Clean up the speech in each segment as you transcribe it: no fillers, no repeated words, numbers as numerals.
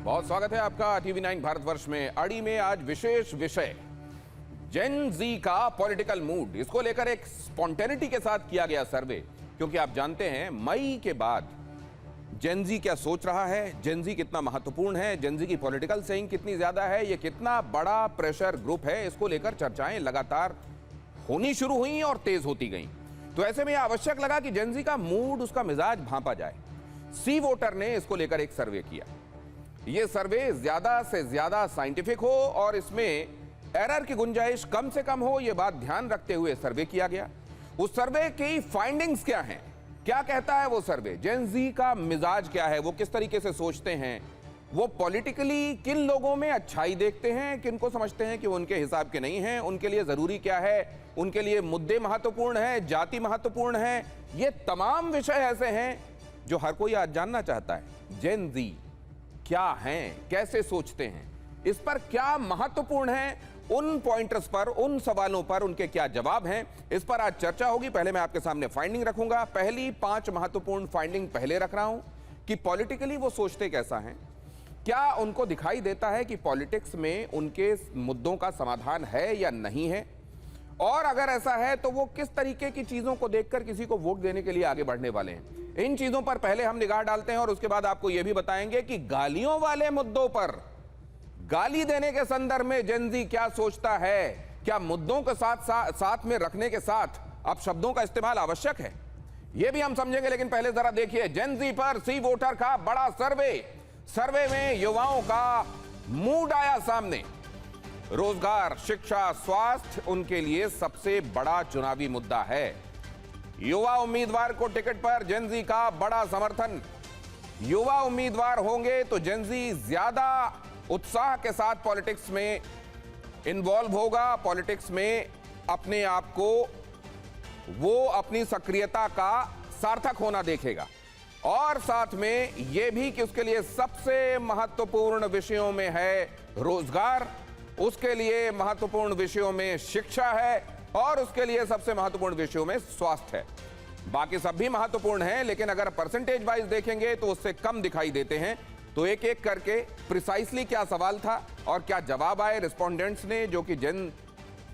बहुत स्वागत है आपका टीवी 9 भारतवर्ष में। अड़ी में आज विशेष विषय जेन जी का पॉलिटिकल मूड, इसको लेकर एक स्पॉन्टेनिटी के साथ किया गया सर्वे, क्योंकि आप जानते हैं मई के बाद जेन जी क्या सोच रहा है, जेन जी कितना महत्वपूर्ण है, जेन जी की पॉलिटिकल सेइंग कितनी ज्यादा है, ये कितना बड़ा प्रेशर ग्रुप है, इसको लेकर चर्चाएं लगातार होनी शुरू हुई और तेज होती गई। तो ऐसे में यह आवश्यक लगा कि जेन जी का मूड, उसका मिजाज भांपा जाए। सी वोटर ने इसको लेकर एक सर्वे किया। यह सर्वे ज्यादा से ज्यादा साइंटिफिक हो और इसमें एरर की गुंजाइश कम से कम हो, यह बात ध्यान रखते हुए सर्वे किया गया। उस सर्वे की फाइंडिंग्स क्या हैं, क्या कहता है वो सर्वे, जेन जी का मिजाज क्या है, वो किस तरीके से सोचते हैं, वो पॉलिटिकली किन लोगों में अच्छाई देखते हैं, किन को समझते हैं कि वो उनके हिसाब के नहीं हैं, उनके लिए जरूरी क्या है, उनके लिए मुद्दे महत्वपूर्ण है, जाति महत्वपूर्ण है। ये तमाम विषय ऐसे हैं जो हर कोई आज जानना चाहता है। जेन जी क्या हैं, कैसे सोचते हैं, इस पर क्या महत्वपूर्ण है, उन पॉइंटर्स पर, उन सवालों पर उनके क्या जवाब हैं, इस पर आज चर्चा होगी। पहले मैं आपके सामने फाइंडिंग रखूंगा। पहली 5 महत्वपूर्ण फाइंडिंग पहले रख रहा हूं कि पॉलिटिकली वो सोचते कैसा हैं, क्या उनको दिखाई देता है कि पॉलिटिक्स में उनके मुद्दों का समाधान है या नहीं है, और अगर ऐसा है तो वो किस तरीके की चीजों को देखकर किसी को वोट देने के लिए आगे बढ़ने वाले हैं। इन चीजों पर पहले हम निगाह डालते हैं और उसके बाद आपको यह भी बताएंगे कि गालियों वाले मुद्दों पर, गाली देने के संदर्भ में जेन जी क्या सोचता है, क्या मुद्दों के साथ में रखने के साथ अब शब्दों का इस्तेमाल आवश्यक है, यह भी हम समझेंगे। लेकिन पहले जरा देखिए जेन जी पर सी वोटर का बड़ा सर्वे में युवाओं का मूड आया सामने। रोजगार, शिक्षा, स्वास्थ्य उनके लिए सबसे बड़ा चुनावी मुद्दा है। युवा उम्मीदवार को टिकट पर जेन जी का बड़ा समर्थन। युवा उम्मीदवार होंगे तो जेन जी ज्यादा उत्साह के साथ पॉलिटिक्स में इन्वॉल्व होगा, पॉलिटिक्स में अपने आप को, वो अपनी सक्रियता का सार्थक होना देखेगा। और साथ में यह भी कि उसके लिए सबसे महत्वपूर्ण विषयों में है रोजगार, उसके लिए महत्वपूर्ण विषयों में शिक्षा है, और उसके लिए सबसे महत्वपूर्ण विषयों में स्वास्थ्य है। बाकी सब भी महत्वपूर्ण हैं, लेकिन अगर परसेंटेज वाइज देखेंगे तो उससे कम दिखाई देते हैं। तो एक एक करके प्रिसाइसली क्या सवाल था और क्या जवाब आए रिस्पोंडेंट्स ने, जो कि जेन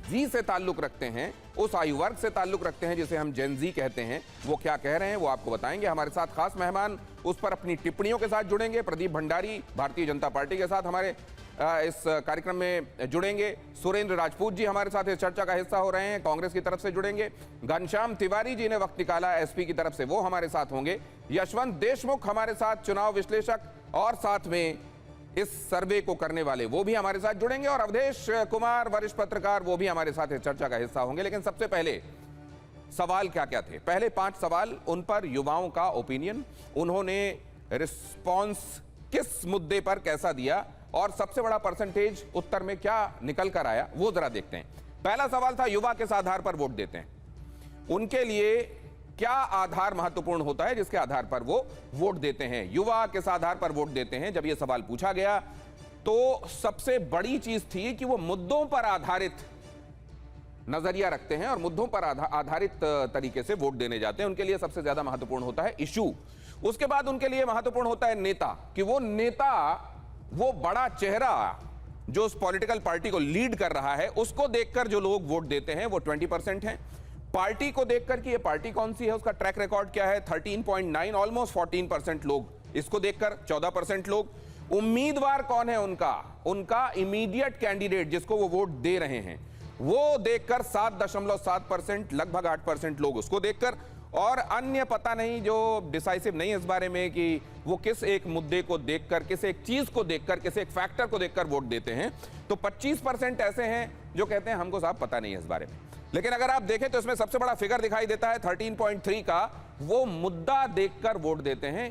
जी से ताल्लुक रखते हैं, उस आयु वर्ग से ताल्लुक रखते हैं जिसे हम जेन जी कहते हैं, वो क्या कह रहे हैं वो आपको बताएंगे। हमारे साथ खास मेहमान उस पर अपनी टिप्पणियों के साथ जुड़ेंगे। प्रदीप भंडारी भारतीय जनता पार्टी के साथ हमारे इस कार्यक्रम में जुड़ेंगे। सुरेंद्र राजपूत जी हमारे साथ इस चर्चा का हिस्सा हो रहे हैं, कांग्रेस की तरफ से जुड़ेंगे। घनश्याम तिवारी जी ने वक्त निकाला एसपी की तरफ से, वो हमारे साथ होंगे। यशवंत देशमुख हमारे साथ चुनाव विश्लेषक, और साथ में इस सर्वे को करने वाले वो भी हमारे साथ जुड़ेंगे। और अवधेश कुमार वरिष्ठ पत्रकार, वो भी हमारे साथ इस चर्चा का हिस्सा होंगे। लेकिन सबसे पहले सवाल क्या क्या थे, पहले 5 सवाल, उन पर युवाओं का ओपिनियन, उन्होंने रिस्पॉन्स किस मुद्दे पर कैसा दिया, और सबसे बड़ा परसेंटेज उत्तर में क्या निकल कर आया, वो जरा देखते हैं। पहला सवाल था युवा किस आधार पर वोट देते हैं, उनके लिए क्या आधार महत्वपूर्ण होता है जिसके आधार पर वो वोट देते हैं। युवा किस आधार पर वोट देते हैं, जब यह सवाल पूछा गया तो सबसे बड़ी चीज थी कि वो मुद्दों पर आधारित नजरिया रखते हैं और मुद्दों पर आधारित तरीके से वोट देने जाते हैं। उनके लिए सबसे ज्यादा महत्वपूर्ण होता है इशू। उसके बाद उनके लिए महत्वपूर्ण होता है नेता, कि वो नेता, वो बड़ा चेहरा जो उस पॉलिटिकल पार्टी को लीड कर रहा है, उसको देखकर जो लोग वोट देते हैं वो 20% हैं। पार्टी को देखकर कि ये पार्टी कौन सी है, उसका ट्रैक रिकॉर्ड क्या है, 13.9, ऑलमोस्ट 14% लोग इसको देखकर, 14% लोग। उम्मीदवार कौन है उनका इमीडिएट कैंडिडेट जिसको वो वोट दे रहे हैं, वो देखकर 7.7%, लगभग 8% लोग उसको देखकर। और अन्य पता नहीं, जो डिसाइसिव नहीं है इस बारे में कि वो किस एक मुद्दे को देखकर, किस एक चीज को देखकर, किस एक फैक्टर को देखकर वोट देते हैं। तो 25% ऐसे हैं जो कहते हैं हमको साहब पता नहीं है इस बारे में। लेकिन अगर आप देखें तो इसमें सबसे बड़ा फिगर दिखाई देता है 13.3 का, वो मुद्दा देखकर वोट देते हैं।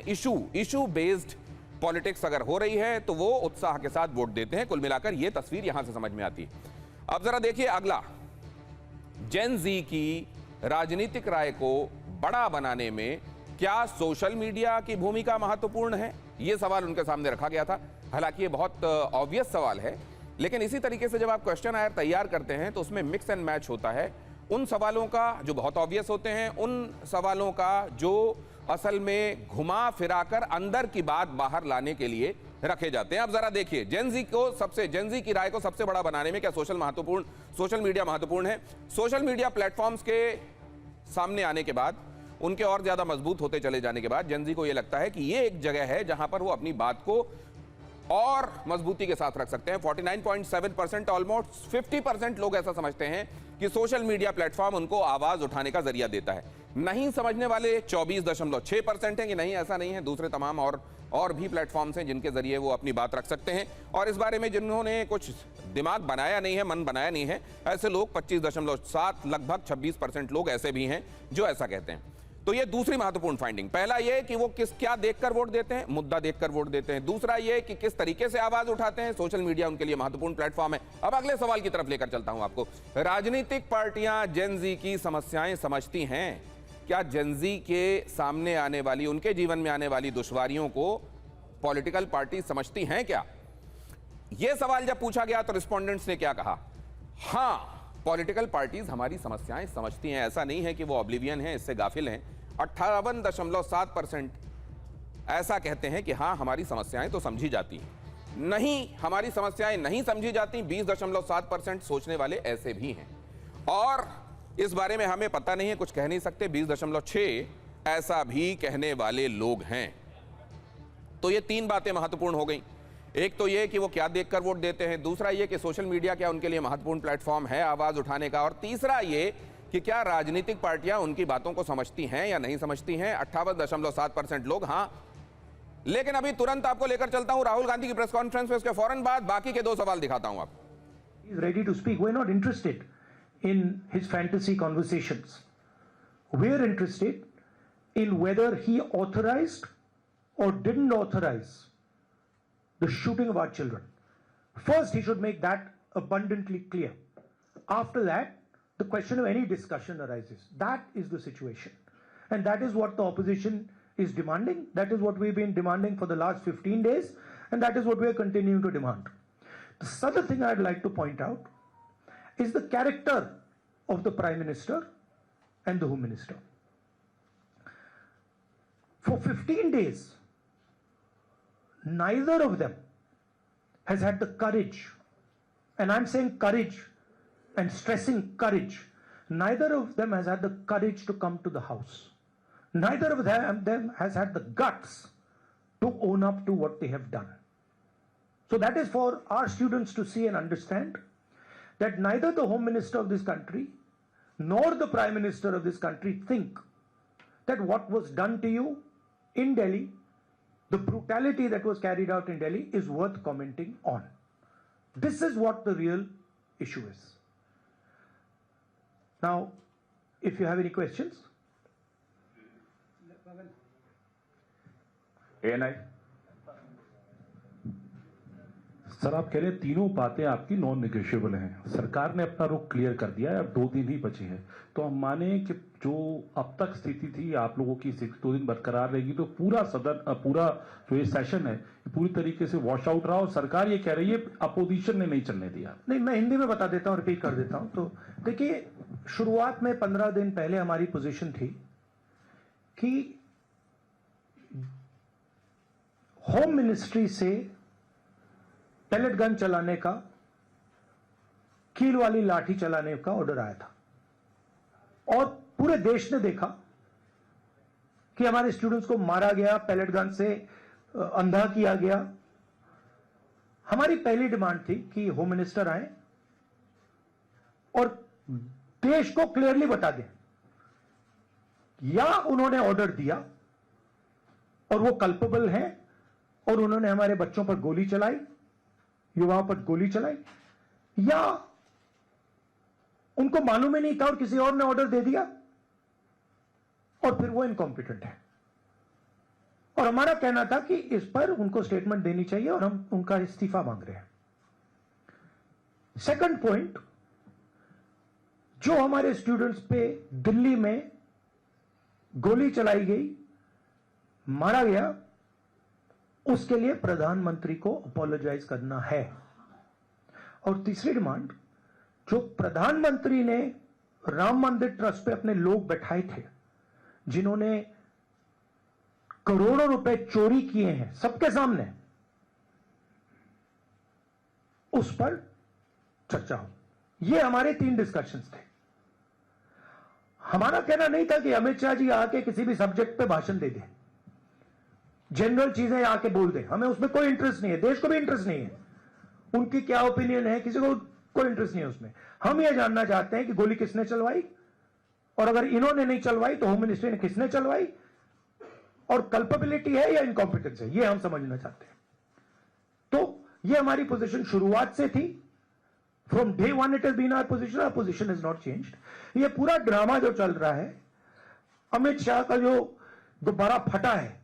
इशू बेस्ड पॉलिटिक्स अगर हो रही है तो वो उत्साह के साथ वोट देते हैं। कुल मिलाकर ये तस्वीर यहां से समझ में आती है। अब जरा देखिए अगला, जेन जी की राजनीतिक राय को बड़ा बनाने में क्या सोशल मीडिया की भूमिका महत्वपूर्ण है, यह सवाल उनके सामने रखा गया था। हालांकि ये बहुत ऑब्वियस सवाल है, लेकिन इसी तरीके से जब आप क्वेश्चन आयर तैयार करते हैं तो उसमें मिक्स एंड मैच होता है। उन सवालों का जो बहुत ऑब्वियस होते हैं, उन सवालों का जो असल में घुमा फिराकर अंदर की बात बाहर लाने के लिए रखे जाते हैं। अब जरा देखिए, जेन जी की राय को सबसे बड़ा बनाने में क्या सोशल मीडिया महत्वपूर्ण है। सोशल मीडिया प्लेटफॉर्म्स के सामने आने के बाद, उनके और ज्यादा मजबूत होते चले जाने के बाद, जेन जी को यह लगता है कि यह एक जगह है जहां पर वो अपनी बात को और मजबूती के साथ रख सकते हैं। 49.7%, ऑलमोस्ट 50% लोग ऐसा समझते हैं कि सोशल मीडिया प्लेटफॉर्म उनको आवाज उठाने का जरिया देता है। नहीं समझने वाले 24.6% हैं कि नहीं, ऐसा नहीं है, दूसरे तमाम और भी प्लेटफॉर्म्स हैं जिनके जरिए वो अपनी बात रख सकते हैं। और इस बारे में जिन्होंने कुछ दिमाग बनाया नहीं है, मन बनाया नहीं है, ऐसे लोग 25.7, लगभग 26% लोग ऐसे भी हैं जो ऐसा कहते हैं। तो ये दूसरी महत्वपूर्ण फाइंडिंग। पहला ये कि वो क्या देखकर वोट देते हैं, मुद्दा देखकर वोट देते हैं। दूसरा ये कि किस तरीके से आवाज उठाते हैं। सोशल मीडिया उनके लिए महत्वपूर्ण प्लेटफॉर्म है। अब अगले सवाल की तरफ लेकर चलता हूं आपको। राजनीतिक पार्टियां जेन जी की समस्याएं समझती हैं क्या? जेन जी के सामने आने वाली, उनके जीवन में आने वाली दुश्वारियों को पॉलिटिकल पार्टी समझती हैं क्या? यह सवाल जब पूछा गया तो रिस्पोंडेंट्स ने क्या कहा? हां, पॉलिटिकल पार्टीज हमारी समस्याएं समझती हैं, ऐसा नहीं है कि वो ऑब्लिवियन हैं, इससे गाफिल हैं। 58.7% ऐसा कहते हैं कि हां, हमारी समस्याएं तो समझी जाती हैं। नहीं, हमारी समस्याएं नहीं समझी जाती, 20.7% सोचने वाले ऐसे भी हैं। और इस बारे में हमें पता नहीं है, कुछ कह नहीं सकते, 20.6 ऐसा भी कहने वाले लोग हैं। तो ये तीन बातें महत्वपूर्ण हो गई। एक तो ये कि वो क्या देखकर वोट देते हैं, दूसरा ये कि सोशल मीडिया क्या उनके लिए महत्वपूर्ण प्लेटफॉर्म है आवाज उठाने का, और तीसरा ये कि क्या राजनीतिक पार्टियां उनकी बातों को समझती हैं या नहीं समझती हैं। 58.7% लोग हां। लेकिन अभी तुरंत आपको लेकर चलता हूं राहुल गांधी की प्रेस कॉन्फ्रेंस में, उसके फौरन बाद बाकी के दो सवाल दिखाता हूं आपको। He is ready to speak. We're not interested in his fantasy conversations. We're interested in whether he authorized or didn't authorize the shooting of our children. First, he should make that abundantly clear. After that, the question of any discussion arises. That is the situation. And that is what the opposition is demanding. That is what we've been demanding for the last 15 days. And that is what we are continuing to demand. The other thing I'd like to point out is the character of the Prime Minister and the Home Minister. For 15 days, neither of them has had the courage, and I'm saying courage and stressing courage, neither of them has had the courage to come to the House. Neither of them has had the guts to own up to what they have done. So that is for our students to see and understand that neither the Home Minister of this country nor the Prime Minister of this country think that what was done to you in Delhi, the brutality that was carried out in Delhi, is worth commenting on. This is what the real issue is. Now, if you have any questions. ANI. Sir, आप कह रहे हैं तीनों बातें आपकी non negotiable हैं। सरकार ने अपना रुख क्लियर कर दिया है, अब 2 दिन ही बचे हैं। तो हम माने कि जो अब तक स्थिति थी आप लोगों की 2 दिन बरकरार रहेगी, तो पूरा पूरा जो ये सेशन है पूरी तरीके से वॉश आउट रहा, और सरकार ये कह रही है अपोजिशन ने नहीं चलने दिया। नहीं, मैं हिंदी में बता देता हूं, रिपीट कर देता हूं। तो देखिए, शुरुआत में 15 दिन पहले हमारी पोजीशन थी कि होम मिनिस्ट्री से पैलेट गन चलाने का, कील वाली लाठी चलाने का ऑर्डर आया था, और पूरे देश ने देखा कि हमारे स्टूडेंट्स को मारा गया, पैलेट गन से अंधा किया गया। हमारी पहली डिमांड थी कि होम मिनिस्टर आए और देश को क्लियरली बता दें, या उन्होंने ऑर्डर दिया और वो कल्पेबल हैं और उन्होंने हमारे बच्चों पर गोली चलाई, युवाओं पर गोली चलाई, या उनको मालूम ही नहीं था और किसी और ने ऑर्डर दे दिया और फिर वो इनकॉम्पिटेंट है। और हमारा कहना था कि इस पर उनको स्टेटमेंट देनी चाहिए और हम उनका इस्तीफा मांग रहे हैं। सेकंड पॉइंट, जो हमारे स्टूडेंट्स पे दिल्ली में गोली चलाई गई, मारा गया, उसके लिए प्रधानमंत्री को अपोलोजाइज करना है। और तीसरी डिमांड, जो प्रधानमंत्री ने राम मंदिर ट्रस्ट पे अपने लोग बैठाए थे, जिन्होंने करोड़ों रुपए चोरी किए हैं सबके सामने, उस पर चर्चा हो। ये हमारे 3 डिस्कशंस थे। हमारा कहना नहीं था कि अमित शाह जी आके किसी भी सब्जेक्ट पे भाषण दे दें, जनरल चीजें आके बोल दें, हमें उसमें कोई इंटरेस्ट नहीं है, देश को भी इंटरेस्ट नहीं है, उनकी क्या ओपिनियन है किसी को कोई इंटरेस्ट नहीं है उसमें। हम ये जानना चाहते हैं कि गोली किसने चलवाई, और अगर इन्होंने नहीं चलवाई तो होम मिनिस्ट्री ने किसने चलवाई, और कल्पेबिलिटी है या इनकॉम्पिटेंस है, ये हम समझना चाहते हैं। तो ये हमारी पोजीशन शुरुआत से थी। From day one it has been our position is not changed. ये पूरा ड्रामा जो चल रहा है, अमित शाह का जो गुब्बारा फटा है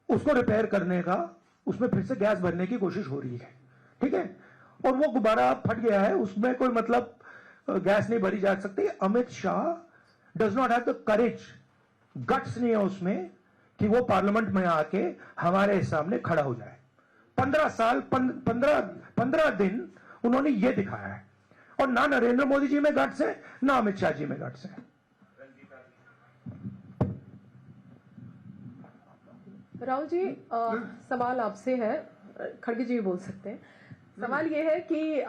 उसको रिपेयर करने का, उसमें फिर से गैस भरने की कोशिश हो रही है, ठीक है। और वो गुब्बारा फट गया है, उसमें कोई मतलब गैस नहीं भरी जा सकती। Amit Shah does not have the courage, guts नहीं है उसमें कि वो पार्लियामेंट में आके हमारे सामने खड़ा हो जाए। 15 दिन उन्होंने ये दिखाया है, और ना नरेंद्र मोदी जी में गट्स है ना अमित शाह जी में गट्स है। राहुल जी, सवाल आपसे है, खड़गे जी भी बोल सकते हैं। सवाल यह है कि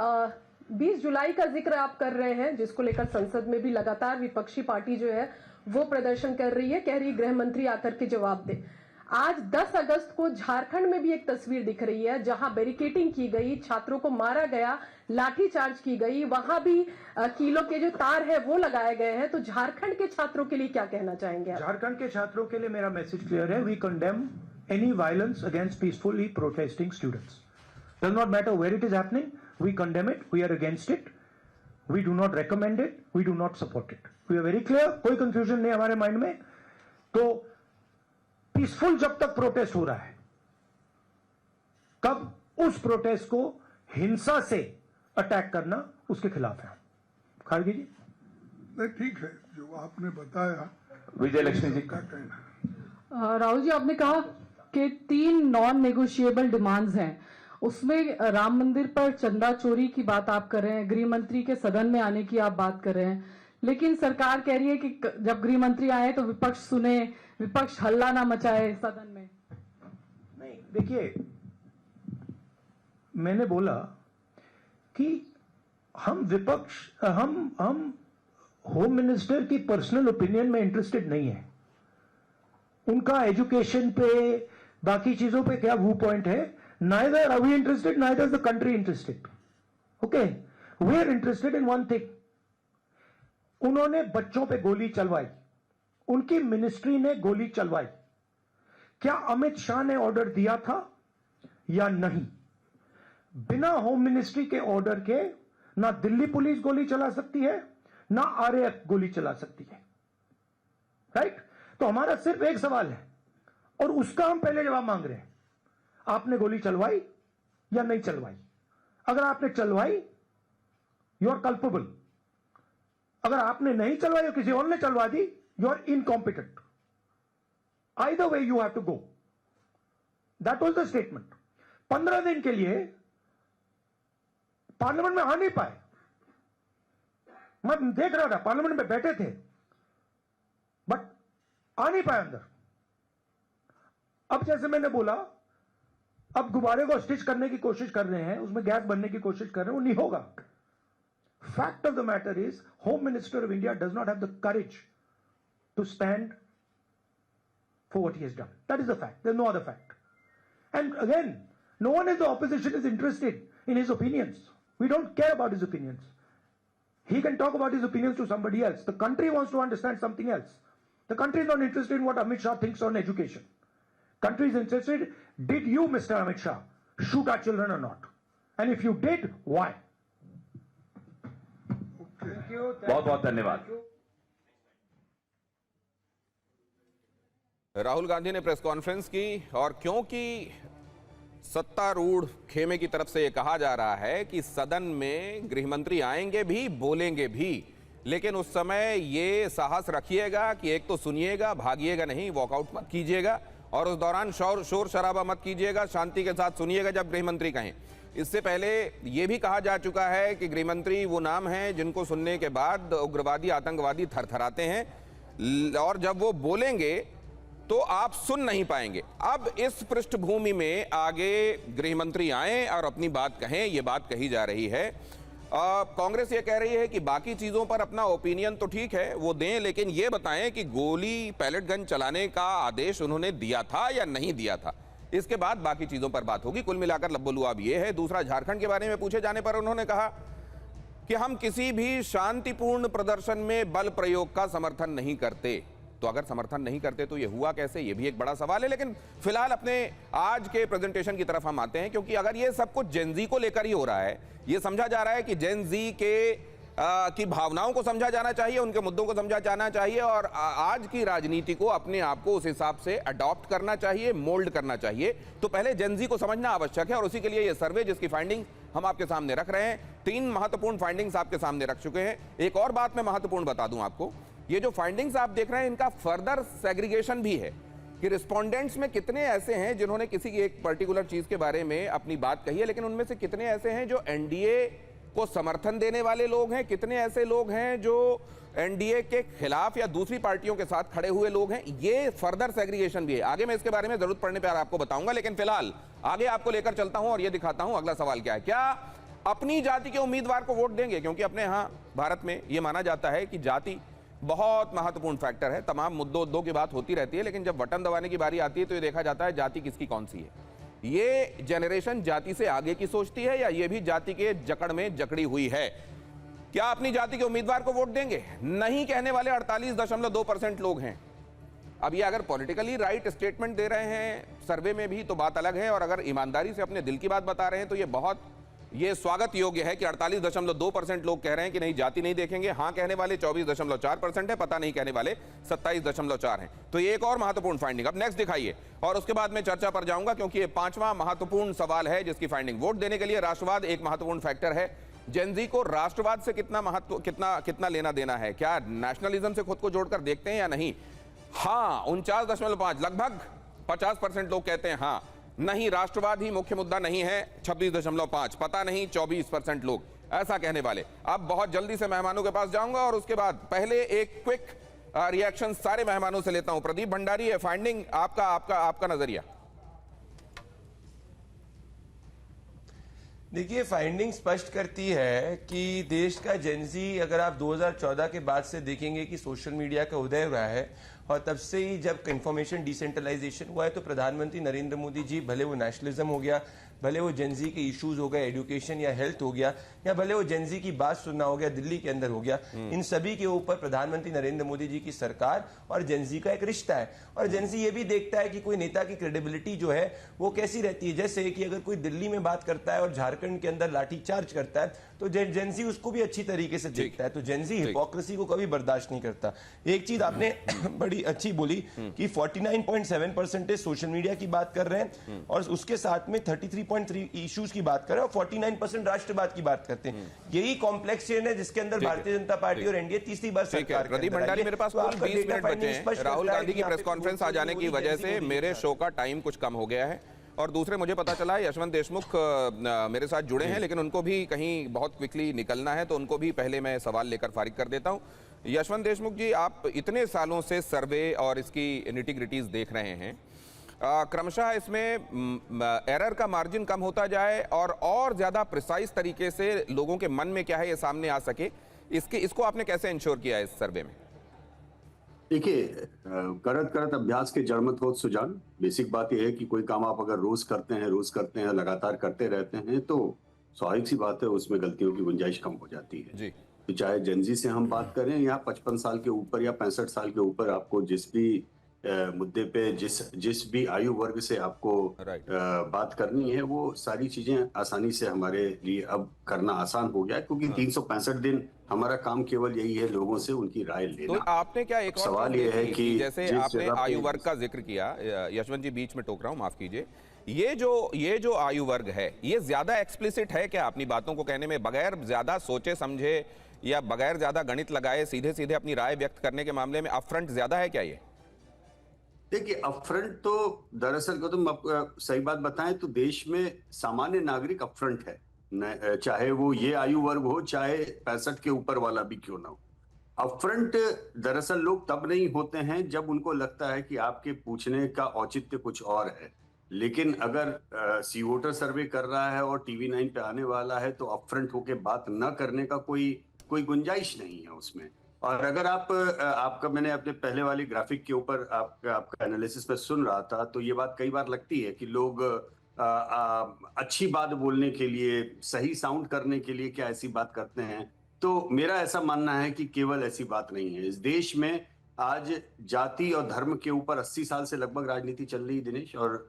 20 जुलाई का जिक्र आप कर रहे हैं, जिसको लेकर संसद में भी लगातार विपक्षी पार्टी जो है वो प्रदर्शन कर रही है, कह रही गृह मंत्री आकर के जवाब दे। आज 10 अगस्त को झारखंड में भी एक तस्वीर दिख रही है जहां बैरिकेडिंग की गई, छात्रों को मारा गया, लाठीचार्ज की गई, वहां भी कीलों के जो तार है वो लगाए गए हैं। तो झारखंड के छात्रों के लिए क्या कहना चाहेंगे आप? झारखंड के छात्रों के लिए मेरा मैसेज क्लियर है। We condemn any violence against peacefully protesting students. Does not matter where it is happening, we condemn it, we are against it, we do not recommend it, we do not support it. We are very clear, कोई confusion नहीं हमारे mind में। तो peaceful जब तक protest हो रहा है, कब उस प्रोटेस्ट को हिंसा से अटैक करना, उसके खिलाफ है। खारगे जी नहीं, ठीक है जो आपने बताया। विजय लक्ष्मी जी का कहना, राहुल जी, आपने कहा कि 3 नॉन नेगोशिएबल डिमांड्स हैं, उसमें राम मंदिर पर चंदा चोरी की बात आप कर रहे हैं, गृह मंत्री के सदन में आने की आप बात कर रहे हैं, लेकिन सरकार कह रही है कि जब गृह मंत्री आए तो विपक्ष सुने, विपक्ष हल्ला ना मचाए सदन में। नहीं, देखिए, मैंने बोला कि हम होम मिनिस्टर की पर्सनल ओपिनियन में इंटरेस्टेड नहीं है। उनका एजुकेशन पे, बाकी चीजों पे क्या व्यू पॉइंट है, neither are we interested, neither is the country interested. Okay, we are interested in one thing. उन्होंने बच्चों पे गोली चलवाई, उनकी मिनिस्ट्री ने गोली चलवाई, क्या अमित शाह ने ऑर्डर दिया था या नहीं? बिना होम मिनिस्ट्री के ऑर्डर के ना दिल्ली पुलिस गोली चला सकती है, ना आरएएफ गोली चला सकती है, राइट? तो हमारा सिर्फ एक सवाल है, और उसका हम पहले जवाब मांग रहे हैं। आपने गोली चलवाई या नहीं चलवाई? अगर आपने चलवाई, यू आर कल्पेबल। अगर आपने नहीं चलवाई और किसी और ने चलवा दी, you are incompetent. Either way you have to go. That was the statement. 15 दिन के लिए पार्लियामेंट में आ नहीं पाए। मैं देख रहा था, पार्लियामेंट में बैठे थे, बट आ नहीं पाए अंदर। अब जैसे मैंने बोला, अब गुब्बारे को स्टिच करने की कोशिश कर रहे हैं, उसमें गैस भरने की कोशिश कर रहे हैं, वो नहीं होगा। Fact of the matter is, Home Minister of India does not have the courage to stand for what he has done. That is the fact. There's no other fact. And again, no one in the opposition is interested in his opinions. We don't care about his opinions. He can talk about his opinions to somebody else. The country wants to understand something else. The country is not interested in what Amit Shah thinks on education. Country is interested, did you, Mr. Amit Shah, shoot our children or not? And if you did, why? बहुत बहुत धन्यवाद। राहुल गांधी ने press conference की, और क्योंकि सत्तारूढ़ खेमे की तरफ से यह कहा जा रहा है कि सदन में गृहमंत्री आएंगे भी, बोलेंगे भी, लेकिन उस समय ये साहस रखिएगा कि एक तो सुनिएगा, भागिएगा नहीं, वॉकआउट मत कीजिएगा, और उस दौरान शोर शराबा मत कीजिएगा, शांति के साथ सुनिएगा जब गृहमंत्री कहें। इससे पहले यह भी कहा जा चुका है कि गृहमंत्री वो नाम है जिनको सुनने के बाद उग्रवादी, आतंकवादी थरथराते हैं, और जब वो बोलेंगे तो आप सुन नहीं पाएंगे। अब इस पृष्ठभूमि में आगे गृह मंत्री आए और अपनी बात कहें, ये बात कही जा रही है। कांग्रेस ये कह रही है कि बाकी चीजों पर अपना ओपिनियन तो ठीक है वो दें, लेकिन ये बताएं कि गोली पैलेट गन चलाने का आदेश उन्होंने दिया था या नहीं दिया था। इसके बाद बाकी चीजों पर बात होगी। कुल मिलाकर लब्बुलुआब ये है। दूसरा, झारखंड के बारे में पूछे जाने पर उन्होंने कहा कि हम किसी भी शांतिपूर्ण प्रदर्शन में बल प्रयोग का समर्थन नहीं करते। तो अगर समर्थन नहीं करते तो ये हुआ कैसे, ये भी एक बड़ा सवाल है। लेकिन फिलहाल अपने आज के प्रेजेंटेशन की तरफ हम आते हैं, क्योंकि अगर ये सब कुछ जेन जी को लेकर ही हो रहा है, ये समझा जा रहा है कि जेन जी की भावनाओं को समझा जाना चाहिए, उनके मुद्दों को समझा जाना चाहिए और आज की राजनीति को अपने आप को उस हिसाब से अडॉप्ट करना चाहिए, मोल्ड करना चाहिए। तो पहले जेन जी को समझना आवश्यक है और उसी के लिए ये सर्वे जिसकी फाइंडिंग हम आपके सामने रख रहे हैं, 3 महत्वपूर्ण फाइंडिंग्स आपके सामने रख चुके हैं। एक और बात मैं महत्वपूर्ण बता दूं आपको, ये जो फाइंडिंग्स आप देख रहे हैं इनका फर्दर सेग्रीगेशन भी है कि रिस्पोंडेंट्स में कितने ऐसे हैं जिन्होंने किसी एक पर्टिकुलर चीज के बारे में अपनी बात कही है, लेकिन उनमें से कितने ऐसे हैं जो एनडीए को समर्थन देने वाले लोग हैं, कितने ऐसे लोग हैं जो एनडीए के खिलाफ या दूसरी पार्टियों के साथ खड़े हुए लोग हैं। ये फर्दर सेग्रीगेशन भी है। आगे मैं इसके बारे में जरूरत पड़ने पर आपको बताऊंगा, लेकिन फिलहाल आगे आपको लेकर चलता हूं और यह दिखाता हूं अगला सवाल क्या है। क्या अपनी जाति के उम्मीदवार को वोट देंगे? क्योंकि अपने यहां भारत में यह माना जाता है कि जाति बहुत महत्वपूर्ण फैक्टर है। तमाम मुद्दों की बात होती रहती है, लेकिन जब बटन दबाने की बारी आती है तो ये देखा जाता है जाति किसकी कौन सी है। ये जनरेशन जाति से आगे की सोचती है या ये भी जाति के जकड़ में जकड़ी हुई है? क्या अपनी जाति के उम्मीदवार को वोट देंगे? नहीं कहने वाले 48.2% लोग हैं। अब ये अगर पॉलिटिकली राइट स्टेटमेंट दे रहे हैं सर्वे में भी तो बात अलग है, और अगर ईमानदारी से अपने दिल की बात बता रहे हैं तो ये स्वागत योग्य है कि 48.2% लोग कह रहे हैं कि नहीं जाति नहीं देखेंगे। हाँ कहने वाले 24.4% है, पता नहीं कहने वाले 27.4 हैं। तो ये एक और महत्वपूर्ण फाइंडिंग। अब नेक्स्ट दिखाइए और उसके बाद मैं चर्चा पर जाऊंगा, क्योंकि ये 5वां महत्वपूर्ण सवाल है जिसकी फाइंडिंग। वोट देने के लिए राष्ट्रवाद एक महत्वपूर्ण फैक्टर है। जेन जी को राष्ट्रवाद से कितना लेना देना है? क्या नेशनलिज्म से खुद को जोड़कर देखते हैं या नहीं? हाँ 49.5, लगभग 50% लोग कहते हैं हाँ। नहीं, राष्ट्रवाद ही मुख्य मुद्दा नहीं है 26.5, पता नहीं 24% लोग ऐसा कहने वाले। अब बहुत जल्दी से मेहमानों के पास जाऊंगा और उसके बाद पहले एक क्विक रिएक्शन सारे मेहमानों से लेता हूं। प्रदीप भंडारी, है फाइंडिंग आपका नजरिया। देखिए, फाइंडिंग स्पष्ट करती है कि देश का जेनजी, अगर आप 2014 के बाद से देखेंगे कि सोशल मीडिया का उदय हुआ है और तब से ही जब इंफॉर्मेशन डिसेंट्रलाइजेशन हुआ है तो प्रधानमंत्री नरेंद्र मोदी जी, भले वो नेशनलिज्म हो गया, भले वो जेनजी के इश्यूज हो गए, एजुकेशन या हेल्थ हो गया, या भले वो जेनजी की बात सुनना हो गया दिल्ली के अंदर हो गया, इन सभी के ऊपर प्रधानमंत्री नरेंद्र मोदी जी की सरकार और जेनजी का एक रिश्ता है। और जेनजी ये भी देखता है कि कोई नेता की क्रेडिबिलिटी जो है वो कैसी रहती है। जैसे कि अगर कोई दिल्ली में बात करता है और झारखंड के अंदर लाठीचार्ज करता है तो जेनजी उसको भी अच्छी तरीके से देखता है। तो जेनजी हिपोक्रेसी को कभी बर्दाश्त नहीं करता। एक चीज आपने बड़ी अच्छी बोली कि 49.7% सोशल मीडिया की बात कर रहे हैं और उसके साथ में 33.3 इश्यूज की बात कर रहे हैं और 49% राष्ट्रवाद की बात करते हैं। यही कॉम्प्लेक्स चेन है जिसके अंदर भारतीय जनता पार्टी और एनडीए तीसरी बार सरकार। प्रदीप भंडारी, मेरे पास 20 मिनट बचे हैं। राहुल गांधी की प्रेस कॉन्फ्रेंस आ जाने की वजह से मेरे शो का टाइम कुछ कम हो गया है और दूसरे मुझे पता चला है यशवंत देशमुख मेरे साथ जुड़े हैं, लेकिन उनको भी कहीं बहुत क्विकली निकलना है, तो उनको भी पहले मैं सवाल लेकर फारिग कर देता हूं। यशवंत देशमुख जी, आप इतने सालों से सर्वे और इसकी निटी-ग्रिटीज देख रहे हैं, क्रमशः इसमें एरर का मार्जिन कम होता जाए और ज्यादा प्रिसाइज तरीके से लोगों के मन में क्या है ये सामने आ सके, इसको आपने कैसे इंश्योर किया है इस सर्वे में? देखिए, करत अभ्यास के जड़मत होत सुजान। बेसिक बात यह है कि कोई काम आप अगर रोज करते हैं लगातार करते रहते हैं तो स्वाभाविक सी बात है उसमें गलतियों की गुंजाइश कम हो जाती है जी। तो चाहे जेनजी से हम बात करें या 55 साल के ऊपर या 65 साल के ऊपर, आपको जिस भी मुद्दे पे जिस भी आयु वर्ग से आपको बात करनी है, वो सारी चीजें आसानी से हमारे लिए अब करना आसान हो गया है, क्योंकि 365 दिन हमारा काम केवल यही है लोगों से उनकी राय लेना। तो आपने क्या एक और सवाल ये है कि जैसे आपने आयु वर्ग का जिक्र किया, यशवंत जी बीच में टोक रहा हूं, माफ कीजिए, ये जो आयु वर्ग है ये ज्यादा एक्सप्लिसिट है क्या अपनी बातों को कहने में, बगैर ज्यादा सोचे समझे या बगैर ज्यादा गणित लगाए सीधे सीधे अपनी राय व्यक्त करने के मामले में अपफ्रंट ज्यादा है क्या? ये देखिए, अपफ्रंट तो दरअसल को तुम सही बात बताएं तो देश में सामान्य नागरिक अपफ्रंट है, चाहे वो ये आयु वर्ग हो चाहे 65 के ऊपर वाला भी क्यों ना हो। अपफ्रंट दरअसल लोग तब नहीं होते हैं जब उनको लगता है कि आपके पूछने का औचित्य कुछ और है। लेकिन अगर सी वोटर सर्वे कर रहा है और टीवी 9 पे आने वाला है तो अपफ्रंट होके बात न करने का कोई गुंजाइश नहीं है उसमें। और अगर आपका मैंने अपने पहले वाली ग्राफिक के ऊपर आपका एनालिसिस पे सुन रहा था, तो ये बात कई बार लगती है कि लोग अच्छी बात बोलने के लिए, सही साउंड करने के लिए क्या ऐसी बात करते हैं। तो मेरा ऐसा मानना है कि केवल ऐसी बात नहीं है। इस देश में आज जाति और धर्म के ऊपर 80 साल से लगभग राजनीति चल रही है दिनेश, और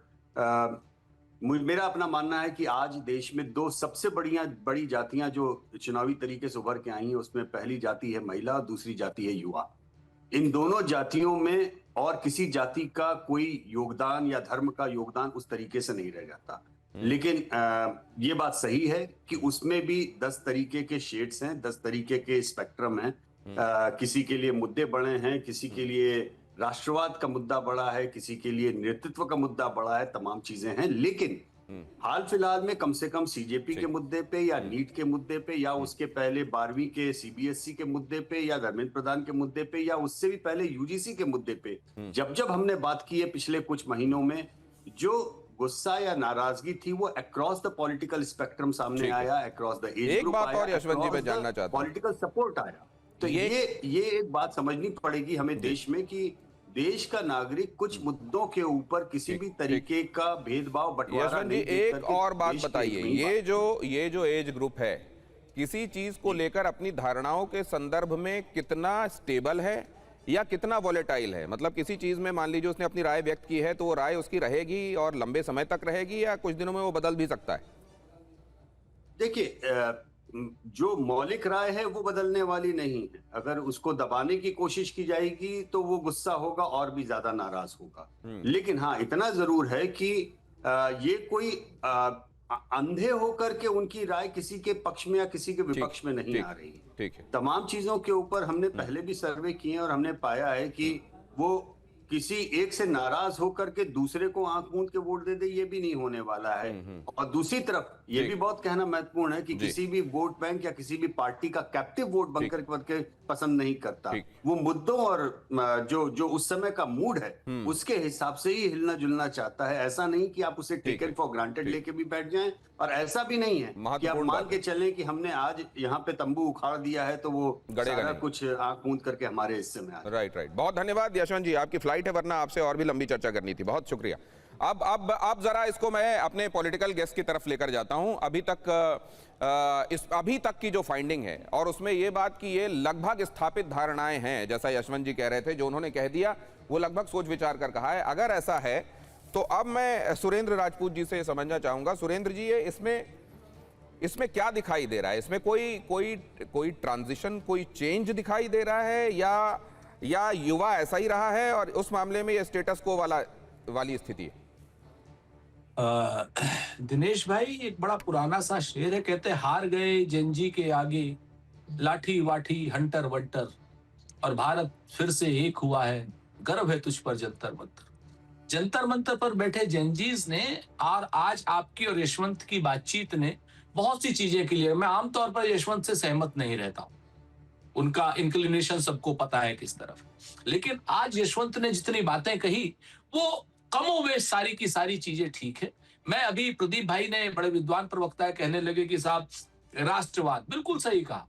मेरा अपना मानना है कि आज देश में दो सबसे बड़ी जातियां जो चुनावी तरीके से उभर के आई हैं, उसमें पहली जाति है महिला और दूसरी जाति है युवा। इन दोनों जातियों में और किसी जाति का कोई योगदान या धर्म का योगदान उस तरीके से नहीं रह जाता। लेकिन ये बात सही है कि उसमें भी 10 तरीके के शेड्स हैं, 10 तरीके के स्पेक्ट्रम हैं। किसी के लिए मुद्दे बड़े हैं, किसी के लिए राष्ट्रवाद का मुद्दा बड़ा है, किसी के लिए नेतृत्व का मुद्दा बड़ा है, तमाम चीजें हैं। लेकिन हाल फिलहाल में कम से कम सीजेपी के मुद्दे पे या नीट के मुद्दे पे या उसके पहले 12वीं के सीबीएसई के मुद्दे पे या धर्मेंद्र प्रधान के मुद्दे पे या उससे भी पहले यूजीसी के मुद्दे पे जब हमने बात की है पिछले कुछ महीनों में, जो गुस्सा या नाराजगी थी वो अक्रॉस द पॉलिटिकल स्पेक्ट्रम सामने आया, अक्रॉस द एज एक ग्रुप बात आया, और यशवंत जी मैं across जानना the चाहता हूं। पॉलिटिकल सपोर्ट आया। तो ये एक बात समझनी पड़ेगी हमें देश में कि देश का नागरिक कुछ मुद्दों के ऊपर किसी भी तरीके का भेदभाव बंटवारा यशवंत जी नहीं देख एक करके और बात देश के बताइए, एक ये जो एज ग्रुप है किसी चीज को लेकर अपनी धारणाओं के संदर्भ में कितना स्टेबल है या कितना वॉलेटाइल है? मतलब किसी चीज में मान लीजिए उसने अपनी राय व्यक्त की है तो वो राय उसकी रहेगी और लंबे समय तक रहेगी या कुछ दिनों में वो बदल भी सकता है? देखिए, जो मौलिक राय है वो बदलने वाली नहीं है। अगर उसको दबाने की कोशिश की जाएगी तो वो गुस्सा होगा और भी ज्यादा नाराज होगा। लेकिन हाँ, इतना जरूर है कि ये कोई अंधे होकर के उनकी राय किसी के पक्ष में या किसी के विपक्ष में नहीं आ रही है। ठीक है। तमाम चीजों के ऊपर हमने पहले भी सर्वे किए और हमने पाया है कि वो किसी एक से नाराज होकर के दूसरे को आंख मूंद के वोट दे दे, ये भी नहीं होने वाला है। और दूसरी तरफ ये भी बहुत कहना महत्वपूर्ण है कि किसी भी वोट बैंक या किसी भी पार्टी का कैप्टिव वोट बनकर के पसंद नहीं करता। वो मुद्दों और जो उस समय का मूड है उसके हिसाब से ही हिलना जुलना चाहता है। ऐसा नहीं कि आप उसे टेकन फॉर ग्रांटेड लेके भी बैठ जाएं, और ऐसा भी नहीं है कि आप मान के चलें कि हमने आज यहाँ पे तंबू उखाड़ दिया है तो वो सारा कुछ आंख मूंद करके हमारे हिस्से में आ रहा है। राइट। बहुत धन्यवाद यशवंत जी, आपकी फ्लाइट है वरना आपसे और भी लंबी चर्चा करनी थी। बहुत शुक्रिया। अब जरा इसको मैं अपने पॉलिटिकल गेस्ट की तरफ लेकर जाता हूं। अभी तक की जो फाइंडिंग है और उसमें ये बात कि ये लगभग स्थापित धारणाएं हैं, जैसा यशवंत जी कह रहे थे, जो उन्होंने कह दिया वो लगभग सोच विचार कर कहा है। अगर ऐसा है तो अब मैं सुरेंद्र राजपूत जी से समझना चाहूंगा। सुरेंद्र जी, ये इसमें क्या दिखाई दे रहा है? इसमें कोई ट्रांजिशन, कोई चेंज दिखाई दे रहा है या युवा ऐसा ही रहा है और उस मामले में ये स्टेटस को वाली स्थिति है? दिनेश भाई, एक बड़ा पुराना सा शेर है, कहते हार गए जेनजी के आगे, लाठी वाठी हंटर वंटर, और भारत फिर से एक हुआ है, गर्व है तुझ पर जंतर मंतर। जंतर मंतर पर बैठे जेनजीज ने और आज आपकी और यशवंत की बातचीत ने बहुत सी चीजें क्लियर। मैं आमतौर पर यशवंत से सहमत नहीं रहता हूं, उनका इंक्लिनेशन सबको पता है किस तरफ, लेकिन आज यशवंत ने जितनी बातें कही वो कमोवेश सारी की सारी चीजें ठीक है। मैं अभी प्रदीप भाई ने बड़े विद्वान प्रवक्ता है, कहने लगे कि साहब राष्ट्रवाद, बिल्कुल सही कहा,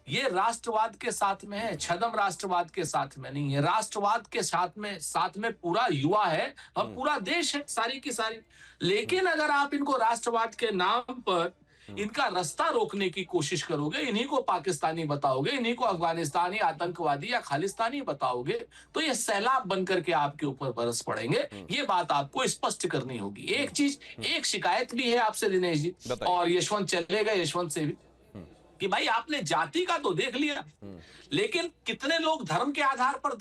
ये राष्ट्रवाद के साथ में है, छदम राष्ट्रवाद के साथ में नहीं है। राष्ट्रवाद के साथ में पूरा युवा है और पूरा देश है, सारी की सारी। लेकिन अगर आप इनको राष्ट्रवाद के नाम पर इनका रास्ता रोकने की कोशिश करोगे, इन्हीं को पाकिस्तानी बताओगे, इन्हीं को अफगानिस्तानी आतंकवादी या खालिस्तानी बताओगे, तो ये सैलाब बनकर के आपके ऊपर बरस पड़ेंगे। ये बात आपको स्पष्ट करनी होगी। एक शिकायत भी है आपसे दिनेश जी, और यशवंत चले गए, यशवंत से भी, कि भाई आपने जाति का तो देख लिया, लेकिन कितने लोग धर्म के आधार पर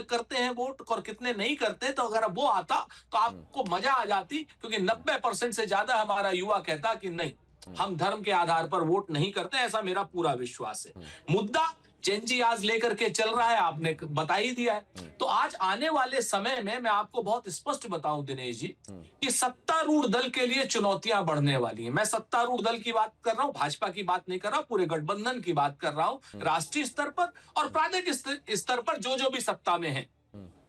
करते हैं वोट और कितने नहीं करते, तो अगर वो आता तो आपको मजा आ जाती, क्योंकि 90% से ज्यादा हमारा युवा कहता कि नहीं, हम धर्म के आधार पर वोट नहीं करते, ऐसा मेरा पूरा विश्वास है। मुद्दा जेनजी आज लेकर के चल रहा है, आपने बता ही दिया है। तो आज आने वाले समय में मैं आपको बहुत स्पष्ट बताऊं दिनेश जी कि सत्तारूढ़ दल के लिए चुनौतियां बढ़ने वाली हैं। मैं सत्तारूढ़ दल की बात कर रहा हूं, भाजपा की बात नहीं कर रहा हूं, पूरे गठबंधन की बात कर रहा हूं, राष्ट्रीय स्तर पर और प्रादेशिक स्तर पर जो भी सत्ता में है।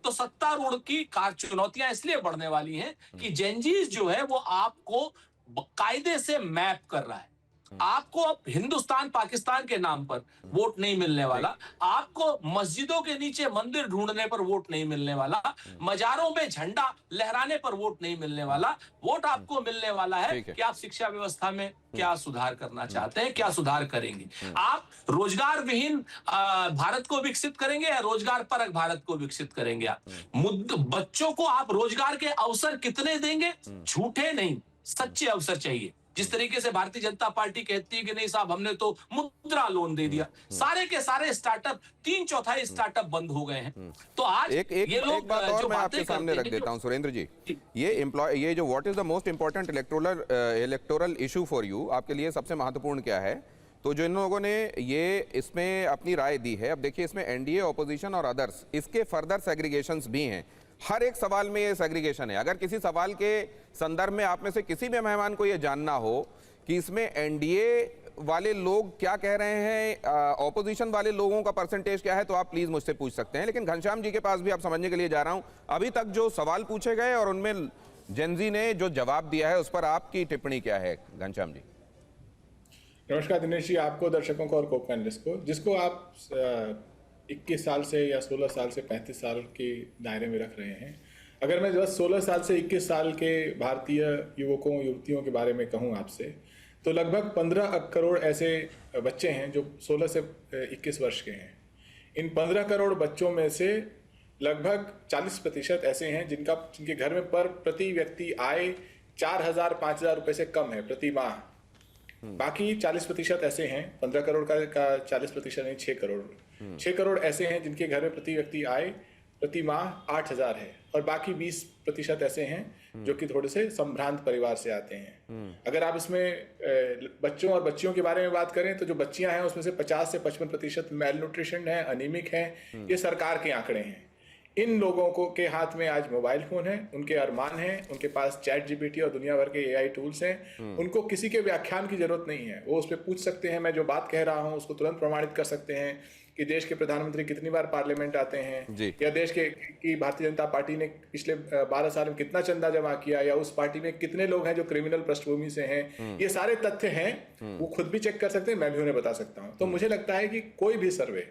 तो सत्तारूढ़ की चुनौतियां इसलिए बढ़ने वाली हैं कि जेनजीज जो है वो आपको कायदे से मैप कर रहा है। आपको अब हिंदुस्तान पाकिस्तान के नाम पर वोट नहीं मिलने वाला, आपको मस्जिदों के नीचे मंदिर ढूंढने पर वोट नहीं मिलने वाला, मजारों में झंडा लहराने पर वोट नहीं मिलने वाला। वोट आपको मिलने वाला है कि आप शिक्षा व्यवस्था में क्या सुधार करना चाहते हैं, क्या सुधार करेंगे। आप रोजगार विहीन भारत को विकसित करेंगे या रोजगार परक भारत को विकसित करेंगे। बच्चों को आप रोजगार के अवसर कितने देंगे? झूठे नहीं, सच्चे अवसर चाहिए। जिस तरीके से भारतीय जनता पार्टी कहती है कि नहीं साहब हमने तो मुद्रा लोन दे दिया, सारे के सारे स्टार्टअप 3/4 स्टार्टअप बंद हो गए हैं। तो आज एक बात और मैं आपके सामने रख देता हूं सुरेंद्र जी, ये जो what is the most important electoral issue for you, आपके लिए सबसे महत्वपूर्ण क्या है? तो जो इन लोगों ने ये इसमें अपनी राय दी है, अब देखिए इसमें एनडीए, ऑपोजिशन और अदर्स, इसके फर्दर सेग्रीगेशंस भी हैं। हर एक सवाल में ये सेग्रीगेशन है। अगर किसी सवाल के संदर्भ में आप में से किसी भी मेहमान को ये जानना हो कि इसमें एनडीए वाले लोग क्या कह रहे हैं, ऑपोजिशन वाले लोगों का परसेंटेज क्या है, तो आप प्लीज मुझसे पूछ सकते हैं। लेकिन घनश्याम जी के पास भी आप समझने के लिए जा रहा हूं, अभी तक जो सवाल पूछे गए और उनमें जेनजी ने जो जवाब दिया है उस पर आपकी टिप्पणी क्या है घनश्याम जी? नमस्कार दिनेश जी, आपको, दर्शकों को और को पैनलिस्ट को, जिसको आप 21 साल से या 16 साल से 35 साल के दायरे में रख रहे हैं। अगर मैं बस 16 साल से 21 साल के भारतीय युवकों युवतियों के बारे में कहूं आपसे, तो लगभग 15 करोड़ ऐसे बच्चे हैं जो 16 से 21 वर्ष के हैं। इन 15 करोड़ बच्चों में से लगभग 40% ऐसे हैं जिनके घर में प्रति व्यक्ति आय 4,000 5,000 रुपये से कम है प्रति माह। बाकी 40% ऐसे हैं, 15 करोड़ का 40% नहीं, 6 करोड़ ऐसे हैं जिनके घर में प्रति व्यक्ति आय प्रति माह 8,000 है, और बाकी 20% ऐसे हैं जो कि थोड़े से संभ्रांत परिवार से आते हैं। अगर आप इसमें बच्चों और बच्चियों के बारे में बात करें तो जो बच्चियां हैं उसमें से 50 से 55% मेल न्यूट्रिशन है, अनीमिक है। ये सरकार के आंकड़े हैं। इन लोगों को के हाथ में आज मोबाइल फोन है, उनके अरमान हैं, उनके पास चैट जीपीटी और दुनिया भर के एआई टूल्स हैं। उनको किसी के व्याख्यान की जरूरत नहीं है, वो उस पर पूछ सकते हैं। मैं जो बात कह रहा हूं उसको तुरंत प्रमाणित कर सकते हैं कि देश के प्रधानमंत्री कितनी बार पार्लियामेंट आते हैं, या देश की भारतीय जनता पार्टी ने पिछले 12 साल में कितना चंदा जमा किया, या उस पार्टी में कितने लोग हैं जो क्रिमिनल पृष्ठभूमि से हैं। ये सारे तथ्य हैं, वो खुद भी चेक कर सकते हैं, मैं भी उन्हें बता सकता हूँ। तो मुझे लगता है कि कोई भी सर्वे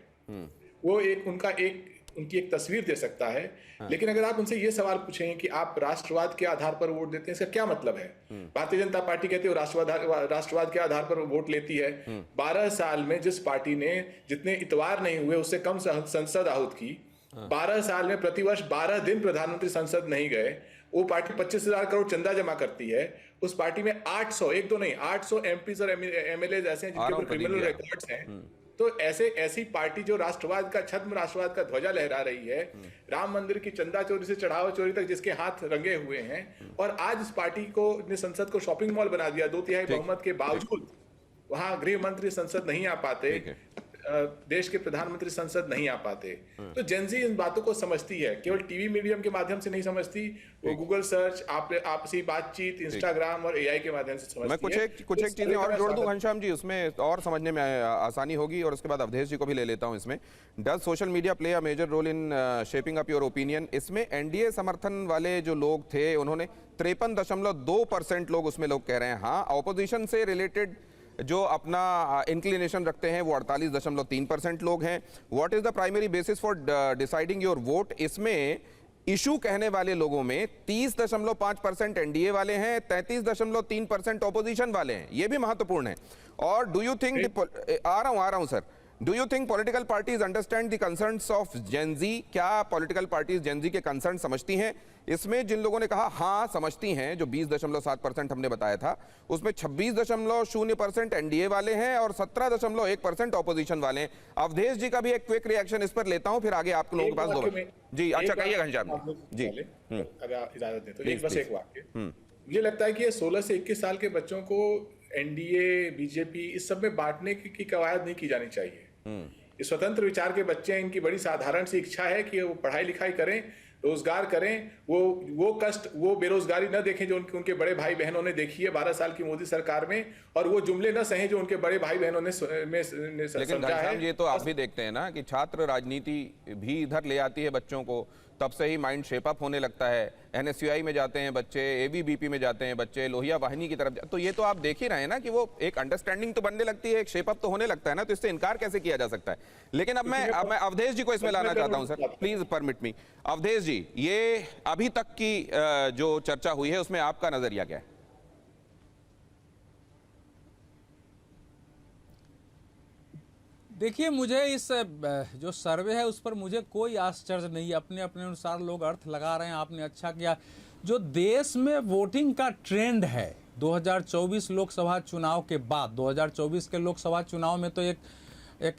वो उनकी एक तस्वीर दे सकता है। लेकिन अगर आप उनसे ये सवाल पूछें कि आप राष्ट्रवाद के आधार पर वोट देते हैं, इसका क्या मतलब है? भारतीय जनता पार्टी कहती है राष्ट्रवाद के आधार पर वोट लेती है। 12 साल में जिस पार्टी ने जितने इतवार नहीं हुए उससे कम संसद आहूत की, 12 साल में प्रतिवर्ष 12 दिन प्रधानमंत्री संसद नहीं गए, वो पार्टी 25,000 करोड़ चंदा जमा करती है। उस पार्टी में 800, एक दो नहीं, 800 एमपीज और एमएलए ऐसे हैं जिनके ऊपर क्रिमिनल रिकॉर्ड्स हैं। तो ऐसी पार्टी जो राष्ट्रवाद का, छद्म राष्ट्रवाद का ध्वजा लहरा रही है, राम मंदिर की चंदा चोरी से चढ़ावा चोरी तक जिसके हाथ रंगे हुए हैं, और आज इस पार्टी ने संसद को शॉपिंग मॉल बना दिया। 2/3 बहुमत के बावजूद वहां गृह मंत्री संसद नहीं आ पाते, देश के प्रधानमंत्री संसद नहीं आ पाते। तो जेनजी इन बातों को समझती है, केवल टीवी मीडियम के माध्यम से नहीं समझती, वो गूगल सर्च, आपसी बातचीत, इंस्टाग्राम और एआई के माध्यम से समझती है। मैं कुछ एक चीजें और जोड़ दूं घनश्याम जी, उसमें और समझने में आसानी होगी, और उसके बाद अवधेश जी को भी ले लेता हूं इसमें। Does social media play a major role in shaping up your opinion? इसमें एनडीए समर्थन वाले जो लोग थे उन्होंने 53.2% लोग उसमें लोग कह रहे हैं हाँ। ऑपोजिशन से रिलेटेड जो अपना इंक्लिनेशन रखते हैं वो 48.3% लोग हैं। What is the primary basis for deciding your vote? इसमें इशू कहने वाले लोगों में 30.5% एनडीए वाले हैं, 33.3% ऑपोजिशन वाले हैं। ये भी महत्वपूर्ण है। और डू यू थिंक, आ रहा हूं sir, do you think political parties understand the concerns of Gen Z? क्या पॉलिटिकल पार्टीज जेनजी के कंसर्न समझती हैं? इसमें जिन लोगों ने कहा हाँ समझती हैं, जो 20.7% हमने बताया था, उसमें 26.0% एनडीए वाले हैं और 17.1% ऑपोजिशन वाले हैं। अवधेश जी का भी एक क्विक रिएक्शन इस पर लेता हूं, फिर आगे आप लोगों के पास दो जी। अच्छा कहिए घनश्याम जी, अगर इजाजत दें तो एक वाक्य। मुझे लगता है कि ये 16 से 21 साल के बच्चों को एनडीए, बीजेपी, इस सब में बांटने की कवायद नहीं की जानी चाहिए। ये स्वतंत्र विचार के बच्चे हैं, इनकी बड़ी साधारण सी इच्छा है कि वो पढ़ाई लिखाई करें, रोजगार करें, वो कष्ट, वो बेरोजगारी न देखें जो उनके बड़े भाई बहनों ने देखी है 12 साल की मोदी सरकार में, और वो जुमले न सहें जो उनके बड़े भाई बहनों ने लेकिन समझा है। ये तो आप भी देखते हैं ना कि छात्र राजनीति भी इधर ले आती है बच्चों को, तब से ही माइंड शेप अप होने लगता है। NSUI में जाते हैं बच्चे, ABVP में जाते हैं बच्चे, लोहिया वाहिनी की तरफ, तो ये तो आप देख ही रहे हैं ना कि वो एक अंडरस्टैंडिंग तो बनने लगती है, एक शेप अप तो होने लगता है ना, तो इससे इनकार कैसे किया जा सकता है। लेकिन अब मैं अवधेश जी को इसमें लाना चाहता हूं sir, please permit me. Awadhesh ji, ये अभी तक की जो चर्चा हुई है उसमें आपका नजरिया क्या है? देखिए, मुझे इस जो सर्वे है उस पर मुझे कोई आश्चर्य नहीं है। अपने अपने अनुसार लोग अर्थ लगा रहे हैं। आपने अच्छा किया। जो देश में वोटिंग का ट्रेंड है 2024 लोकसभा चुनाव के बाद, 2024 के लोकसभा चुनाव में तो एक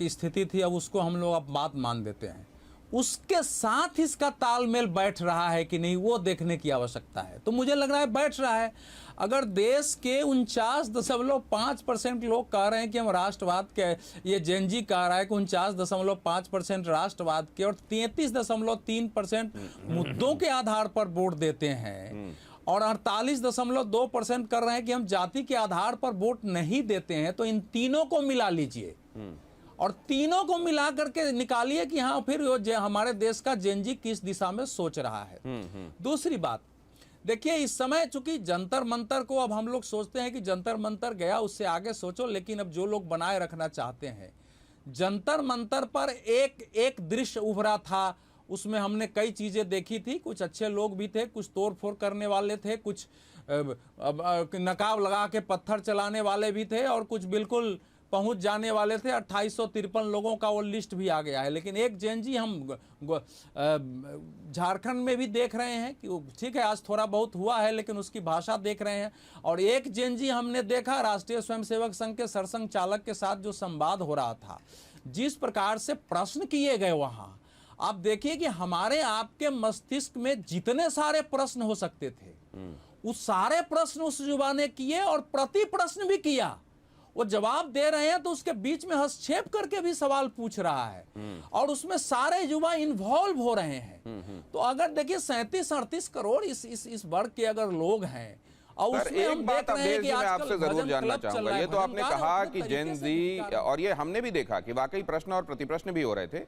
स्थिति थी, अब उसको हम लोग अब बात मान देते हैं, उसके साथ इसका तालमेल बैठ रहा है कि नहीं, वो देखने की आवश्यकता है। तो मुझे लग रहा है बैठ रहा है। अगर देश के 49.5% लोग कह रहे हैं कि हम राष्ट्रवाद के, ये जेनजी कह रहा है कि 49.5% राष्ट्रवाद के और 33.3% मुद्दों के आधार पर वोट देते हैं, और 48.2% कर रहे हैं कि हम जाति के आधार पर वोट नहीं देते हैं, तो इन तीनों को मिला लीजिए और तीनों को मिला करके निकालिए कि हाँ फिर हमारे देश का जेनजी किस दिशा में सोच रहा है। दूसरी बात, देखिए, इस समय चूंकि जंतर मंतर को अब हम लोग सोचते हैं कि जंतर मंतर गया, उससे आगे सोचो, लेकिन अब जो लोग बनाए रखना चाहते हैं, जंतर मंतर पर एक दृश्य उभरा था, उसमें हमने कई चीजें देखी थी। कुछ अच्छे लोग भी थे, कुछ तोड़ फोड़ करने वाले थे, कुछ नकाब लगा के पत्थर चलाने वाले भी थे, और कुछ बिल्कुल पहुंच जाने वाले थे। 2853 लोगों का वो लिस्ट भी आ गया है। लेकिन एक जेनजी हम झारखंड में भी देख रहे हैं कि ठीक है, आज थोड़ा बहुत हुआ है, लेकिन उसकी भाषा देख रहे हैं। और एक जेनजी हमने देखा राष्ट्रीय स्वयंसेवक संघ के सरसंघ चालक के साथ जो संवाद हो रहा था, जिस प्रकार से प्रश्न किए गए वहां, आप देखिए कि हमारे आपके मस्तिष्क में जितने सारे प्रश्न हो सकते थे, उस सारे प्रश्न उस युवा ने किए, और प्रति प्रश्न भी किया। वो जवाब दे रहे हैं तो उसके बीच में हस्तक्षेप करके भी सवाल पूछ रहा है, और उसमें सारे युवा इन्वॉल्व हो रहे हैं। तो अगर देखिए 37-38 करोड़ इस वर्ग के अगर लोग हैं, और उसमें हम देख रहे हैं कि आपसे जरूर जानना चाहूंगा, ये तो आपने कहा कि जेन जी, और ये हमने भी देखा कि वाकई प्रश्न और प्रतिप्रश्न भी हो रहे थे,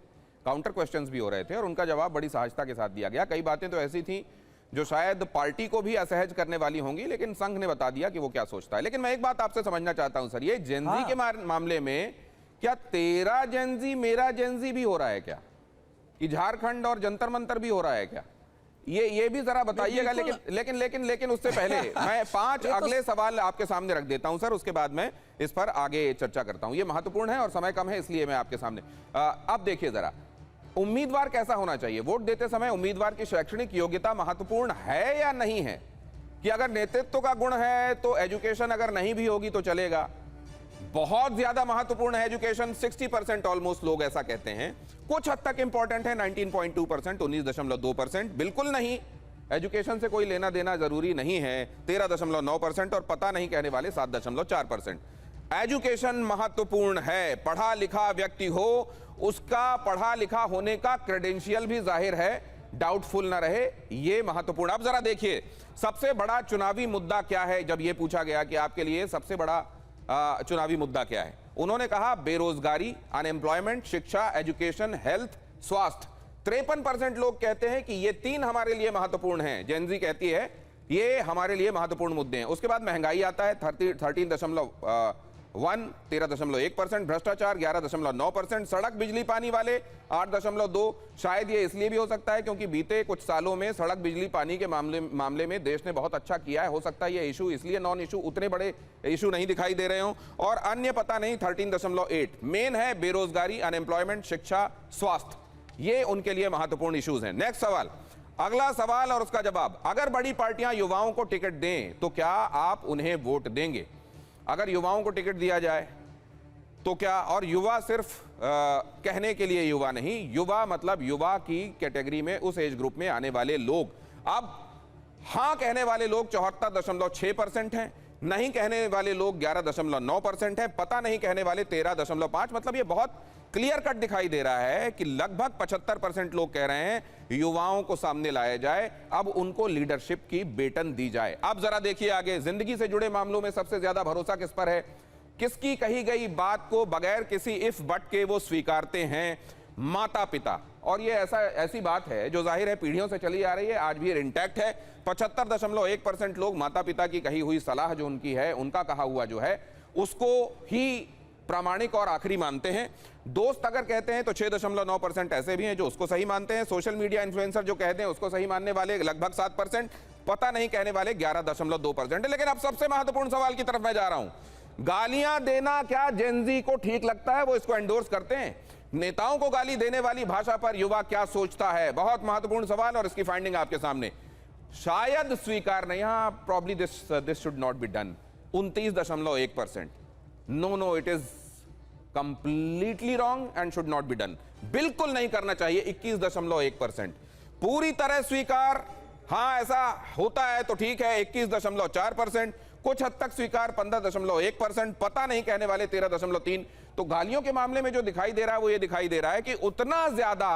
काउंटर क्वेश्चंस भी हो रहे थे, और उनका जवाब बड़ी सहजता के साथ दिया गया। कई बातें तो ऐसी थी जो शायद पार्टी को भी असहज करने वाली होंगी, लेकिन संघ ने बता दिया कि वो क्या सोचता है। लेकिन मैं एक बात आपसे समझना चाहता हूं सर, ये जेनजी के मामले में क्या तेरा जेनजी मेरा जेनजी भी हो रहा है क्या? कि झारखंड और जंतर मंतर भी हो रहा है क्या? ये भी जरा बताइएगा। लेकिन उससे पहले मैं 5 अगले सवाल आपके सामने रख देता हूं सर, उसके बाद मैं इस पर आगे चर्चा करता हूं। ये महत्वपूर्ण है और समय कम है, इसलिए मैं आपके सामने। अब देखिए जरा, उम्मीदवार कैसा होना चाहिए? वोट देते समय उम्मीदवार की शैक्षणिक योग्यता महत्वपूर्ण है या नहीं है? कि अगर नेतृत्व का गुण है तो एजुकेशन अगर नहीं भी होगी तो चलेगा। बहुत ज्यादा महत्वपूर्ण है एजुकेशन, 60% ऑलमोस्ट लोग ऐसा कहते हैं। कुछ हद तक इंपॉर्टेंट है 19.2%, 19.2%। बिल्कुल नहीं, एजुकेशन से कोई लेना देना जरूरी नहीं है 13.9%, और पता नहीं कहने वाले 7.4%। एजुकेशन महत्वपूर्ण है। पढ़ा लिखा व्यक्ति हो, उसका पढ़ा लिखा होने का क्रेडेंशियल भी जाहिर है, डाउटफुल ना रहे, ये महत्वपूर्ण। अब जरा देखिए, सबसे बड़ा चुनावी मुद्दा क्या है? जब यह पूछा गया कि आपके लिए सबसे बड़ा चुनावी मुद्दा क्या है, उन्होंने कहा बेरोजगारी, अनएम्प्लॉयमेंट, शिक्षा, एजुकेशन, हेल्थ, स्वास्थ्य। 53% लोग कहते हैं कि ये 3 हमारे लिए महत्वपूर्ण हैं। जेनजी कहती है ये हमारे लिए महत्वपूर्ण मुद्दे हैं। उसके बाद महंगाई आता है 13.1%, भ्रष्टाचार 11.9%, सड़क बिजली पानी वाले 8.2। शायद ये इसलिए भी हो सकता है क्योंकि बीते कुछ सालों में सड़क बिजली पानी के मामले में देश ने बहुत अच्छा किया है। हो सकता है ये इशू इसलिए नॉन इशू, उतने बड़े इशू नहीं दिखाई दे रहे हों। और अन्य पता नहीं 13.8। मेन है बेरोजगारी, अनएम्प्लॉयमेंट, शिक्षा, स्वास्थ्य, ये उनके लिए महत्वपूर्ण इश्यूज हैं। नेक्स्ट सवाल, अगला सवाल और उसका जवाब। अगर बड़ी पार्टियां युवाओं को टिकट दें तो क्या आप उन्हें वोट देंगे? अगर युवाओं को टिकट दिया जाए तो क्या? और युवा सिर्फ कहने के लिए युवा नहीं, युवा मतलब युवा की कैटेगरी में, उस एज ग्रुप में आने वाले लोग। अब हां कहने वाले लोग 74.6% हैं, नहीं कहने वाले लोग 11.9% हैं, पता नहीं कहने वाले 13.5%। मतलब ये बहुत क्लियर कट दिखाई दे रहा है कि लगभग 75% लोग कह रहे हैं युवाओं को सामने लाया जाए, अब उनको लीडरशिप की बेटन दी जाए। अब जरा देखिए आगे, जिंदगी से जुड़े मामलों में सबसे ज्यादा भरोसा किस पर है? किसकी कही गई बात को बगैर किसी इफ बट के वो स्वीकारते हैं? माता पिता। और ये ऐसी बात है जो जाहिर है पीढ़ियों से चली आ रही है, आज भी इंटैक्ट है। 75.1% लोग माता पिता की कही हुई सलाह जो उनकी है, उनका कहा हुआ जो है, उसको ही प्रामाणिक और आखिरी मानते हैं। दोस्त अगर कहते हैं तो 6.9% ऐसे भी हैं जो उसको सही मानते हैं। सोशल मीडिया इन्फ्लुएंसर जो कहते हैं उसको सही मानने वाले लगभग 7%, पता नहीं कहने वाले 11.2%। लेकिन अब सबसे महत्वपूर्ण सवाल की तरफ मैं जा रहा हूं। गालियां देना क्या जेनजी को ठीक लगता है? वो इसको एंडोर्स करते हैं। नेताओं को गाली देने वाली भाषा पर युवा क्या सोचता है? बहुत महत्वपूर्ण सवाल, और इसकी फाइंडिंग आपके सामने। शायद स्वीकार नहीं, हाँ, probably this should not be done, 29.1%। No, it is completely wrong and should not be done. बिल्कुल नहीं करना चाहिए, 21.1%। पूरी तरह स्वीकार, हाँ ऐसा होता है तो ठीक है, 21.4%। कुछ हद तक स्वीकार 15.1%। पता नहीं कहने वाले 13.3%। तो गालियों के मामले में जो दिखाई दे रहा है वो ये दिखाई दे रहा है कि उतना ज्यादा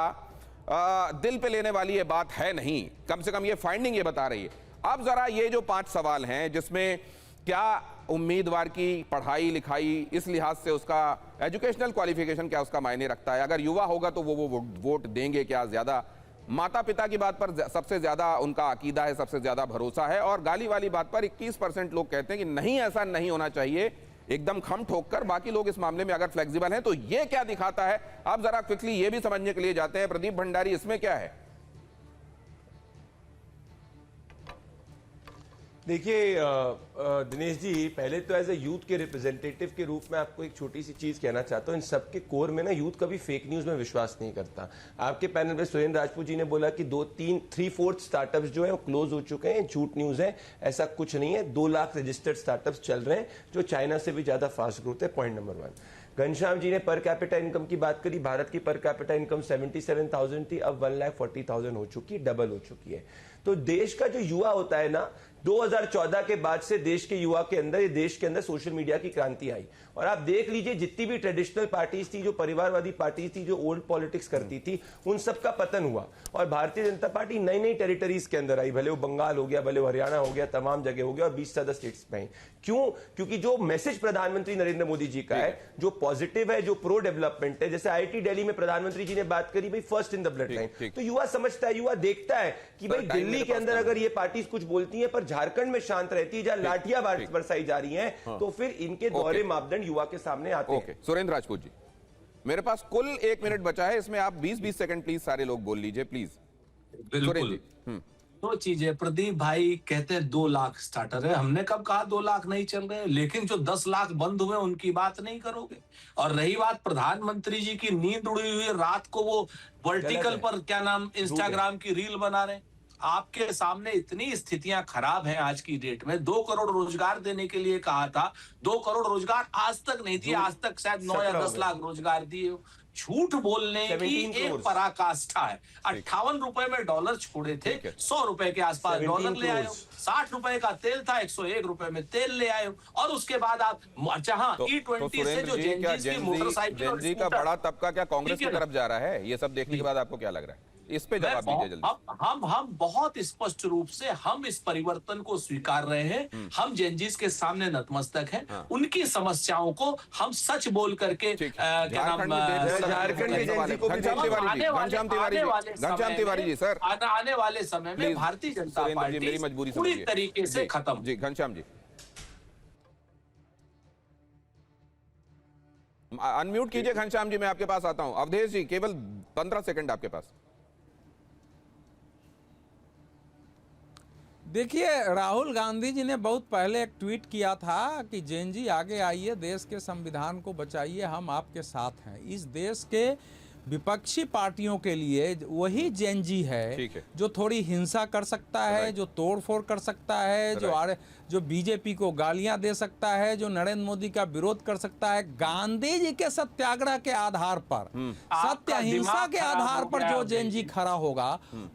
दिल पे लेने वाली ये बात है नहीं, कम से कम ये फाइंडिंग ये बता रही है। अब जरा ये जो 5 सवाल हैं, जिसमें क्या उम्मीदवार की पढ़ाई लिखाई, इस लिहाज से उसका एजुकेशनल क्वालिफिकेशन क्या उसका मायने रखता है? अगर युवा होगा तो वो वोट देंगे क्या ज्यादा? माता पिता की बात पर सबसे ज्यादा उनका अकीदा है, सबसे ज्यादा भरोसा है। और गाली वाली बात पर 21% लोग कहते हैं कि नहीं, ऐसा नहीं होना चाहिए, एकदम खम ठोक कर। बाकी लोग इस मामले में अगर फ्लेक्सिबल हैं तो ये क्या दिखाता है? अब जरा क्विकली ये भी समझने के लिए जाते हैं। प्रदीप भंडारी, इसमें क्या है? देखिए दिनेश जी, पहले तो एज ए यूथ के रिप्रेजेंटेटिव के रूप में आपको एक छोटी सी चीज कहना चाहता हूं। इन सबके कोर में ना यूथ कभी फेक न्यूज में विश्वास नहीं करता। आपके पैनल में सुरेंद्र राजपूत जी ने बोला कि 3/4 स्टार्टअप्स जो है वो क्लोज हो चुके हैं, झूठ न्यूज है, ऐसा कुछ नहीं है। 2 लाख रजिस्टर्ड स्टार्टअप्स चल रहे हैं जो चाइना से भी ज्यादा फास्ट ग्रोथ है। Point number 1। घनश्याम जी ने पर कैपिटा इनकम की बात करी। भारत की पर कैपिटा इनकम 77,000 थी, अब 1,40,000 हो चुकी है, डबल हो चुकी है। तो देश का जो युवा होता है ना, 2014 के बाद से देश के युवा के अंदर, ये देश के अंदर सोशल मीडिया की क्रांति आई। और आप देख लीजिए, जितनी भी ट्रेडिशनल पार्टीज थी, जो परिवारवादी पार्टीज थी, जो ओल्ड पॉलिटिक्स करती थी, उन सब का पतन हुआ और भारतीय जनता पार्टी नई नई टेरिटरीज के अंदर आई। भले वो बंगाल हो गया, भले वो हरियाणा हो गया, तमाम जगह हो गया, और 20 से ज्यादा स्टेट्स में आई। क्यों? क्योंकि जो मैसेज प्रधानमंत्री नरेंद्र मोदी जी का है, जो पॉजिटिव है, जो प्रो डेवलपमेंट है, जैसे IIT दिल्ली में प्रधानमंत्री जी ने बात करी, भाई first in the blood line, तो युवा समझता है, युवा देखता है कि भाई दिल्ली के अंदर अगर ये पार्टीज कुछ बोलती हैं पर झारखंड में शांत रहती है, जहां लाठियां बरसाई जा रही हैं, तो फिर इनके दोहरे मापदंड युवा के सामने आते हैं। सुरेंद्र राजपूत जी, मेरे पास कुल 1 मिनट बचा है, इसमें आप 20-20 सेकंड प्लीज सारे लोग बोल लीजिए, प्लीज। बिल्कुल। 2 चीजें, प्रदीप भाई कहते हैं 2 लाख स्टार्टर है, हमने कब कहा 2 लाख नहीं चल रहे? लेकिन जो 10 लाख बंद हुए उनकी बात नहीं करोगे। और रही बात प्रधानमंत्री जी की नींद उड़ी हुई, रात को वो वर्टिकल पर क्या नाम इंस्टाग्राम की रील बना रहे हैं। आपके सामने इतनी स्थितियां खराब हैं आज की डेट में। 2 करोड़ रोजगार देने के लिए कहा था, 2 करोड़ रोजगार आज तक नहीं दिए, आज तक शायद 9 या 10 लाख रोजगार दिए। झूठ बोलने की एक पराकाष्ठा है। 58 रुपए में डॉलर छोड़े थे, 100 रुपए के आसपास डॉलर ले आए, 60 रुपए का तेल था, 101 रुपए में तेल ले आए, और उसके बाद आप जहां E20 से जो जेनजी की मोटरसाइकिल का बड़ा तबका क्या कांग्रेस की तरफ जा रहा है? ये सब देखने के बाद आपको क्या लग रहा है? इस पे जवाब दीजिए जल्दी। हम बहुत स्पष्ट रूप से हम इस परिवर्तन को स्वीकार रहे हैं। हम जेनजीज के सामने नतमस्तक हैं। उनकी समस्याओं को हम सच बोल करके घनश्याम तिवारी जी सर, आने वाले समय में भारतीय जनता पार्टी मेरी मजबूरी पूरी तरीके से खत्म। जी घनश्याम जी, अनम्यूट कीजिए घनश्याम जी, मैं आपके पास आता हूं। अवधेश जी, केवल 15 सेकंड आपके पास। देखिए, राहुल गांधी जी ने बहुत पहले एक ट्वीट किया था कि जेनजी आगे आइए, देश के संविधान को बचाइए, हम आपके साथ हैं। इस देश के विपक्षी पार्टियों के लिए वही जेनजी है जो थोड़ी हिंसा कर सकता है, जो तोड़फोड़ कर सकता है, जो बीजेपी को गालियां दे सकता है, जो नरेंद्र मोदी का विरोध कर सकता है। गांधी जी के सत्याग्रह के आधार पर, सत्य अहिंसा के आधार पर जो जेनजी खड़ा होगा,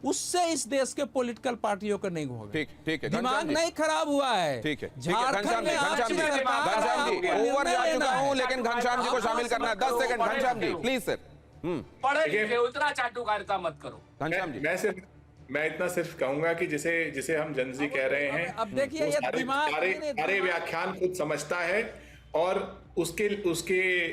उससे इस देश के पॉलिटिकल पार्टियों को नहीं होगा। ठीक है, दिमाग नहीं खराब हुआ है। ठीक है, झारखंड में घनश्याम जी ओवर जा चुका हूं, लेकिन घनश्याम जी को शामिल करना है। 10 second Ghanshyam ji please sir. पढ़े लिखे उतना चाटुकारिता मत करो। घनश्याम जी मैं इतना सिर्फ कहूंगा कि जिसे हम जनजी कह रहे हैं, अब देखिए सारे व्याख्यान खुद समझता है और उसके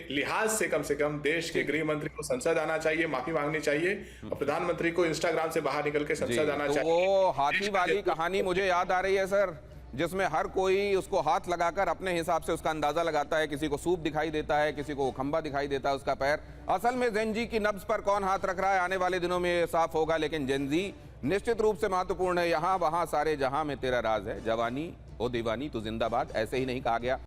लिहाज से कम देश के गृह मंत्री को संसद आना चाहिए, माफी मांगनी चाहिए, और प्रधानमंत्री को इंस्टाग्राम से बाहर निकल के संसद आना चाहिए। वो हाथी वाली कहानी मुझे याद आ रही है सर, जिसमें हर कोई उसको हाथ लगाकर अपने हिसाब से उसका अंदाजा लगाता है। किसी को सूप दिखाई देता है, किसी को खंबा दिखाई देता है उसका पैर। असल में जेनजी की नब्ज पर कौन हाथ रख रहा है, आने वाले दिनों में साफ होगा। लेकिन जेनजी निश्चित रूप से महत्वपूर्ण है। यहाँ वहाँ सारे जहां में तेरा राज है, जवानी ओ दीवानी तू जिंदाबाद, ऐसे ही नहीं कहा गया।